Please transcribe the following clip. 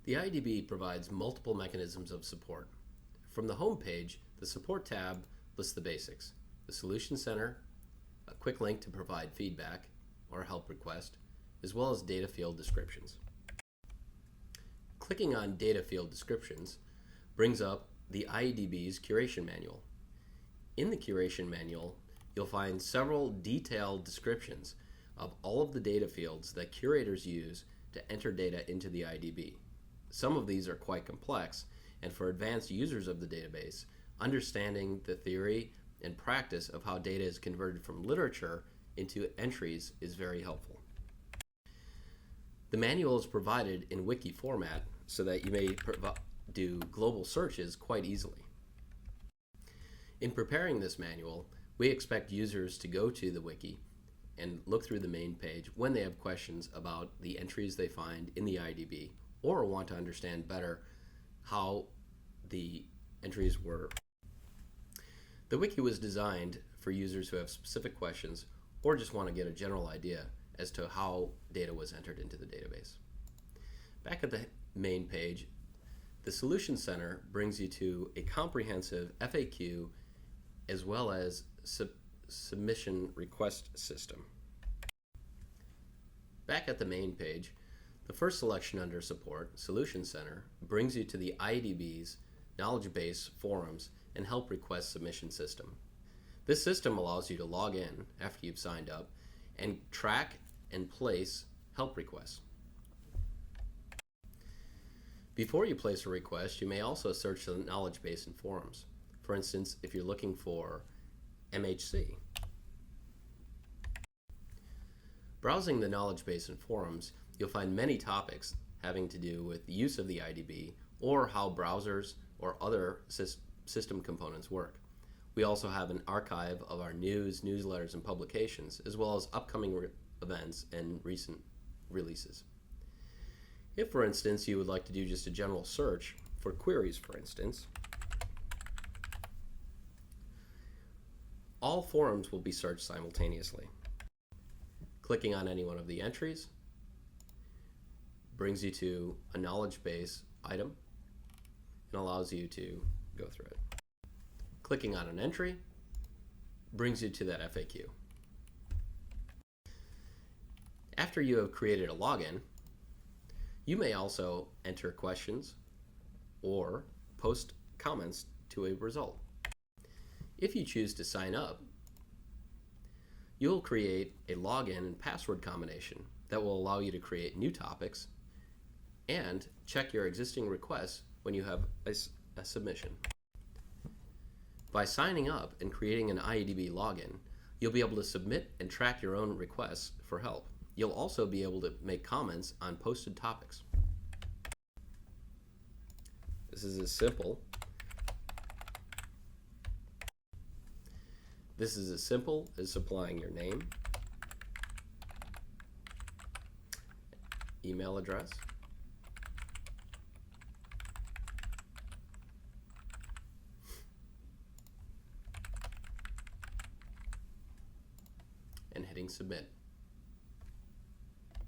The IEDB provides multiple mechanisms of support. From the home page, the Support tab lists the basics: the Solution Center, a quick link to provide feedback or help request, as well as data field descriptions. Clicking on Data Field Descriptions brings up the IEDB's Curation Manual. In the Curation Manual, you'll find several detailed descriptions of all of the data fields that curators use to enter data into the IEDB. Some of these are quite complex, and for advanced users of the database, understanding the theory and practice of how data is converted from literature into entries is very helpful. The manual is provided in wiki format so that you may do global searches quite easily. In preparing this manual, we expect users to go to the wiki and look through the main page when they have questions about the entries they find in the IEDB or want to understand better how the entries were. The wiki was designed for users who have specific questions or just want to get a general idea as to how data was entered into the database. Back at the main page, the Solution Center brings you to a comprehensive FAQ as well as submission request system. Back at the main page, the first selection under Support, Solution Center, brings you to the IEDB's knowledge base, forums, and help request submission system. This system allows you to log in after you've signed up and track and place help requests. Before you place a request, you may also search the knowledge base and forums. For instance, if you're looking for MHC. Browsing the knowledge base and forums, you'll find many topics having to do with the use of the IEDB or how browsers or other system components work. We also have an archive of our news, newsletters, and publications, as well as upcoming events and recent releases. If, for instance, you would like to do just a general search for queries, for instance, all forums will be searched simultaneously. Clicking on any one of the entries brings you to a knowledge base item and allows you to go through it. Clicking on an entry brings you to that FAQ. After you have created a login, you may also enter questions or post comments to a result. If you choose to sign up, you'll create a login and password combination that will allow you to create new topics and check your existing requests when you have a submission. By signing up and creating an IEDB login, you'll be able to submit and track your own requests for help. You'll also be able to make comments on posted topics. This is as simple as supplying your name, email address, and hitting submit.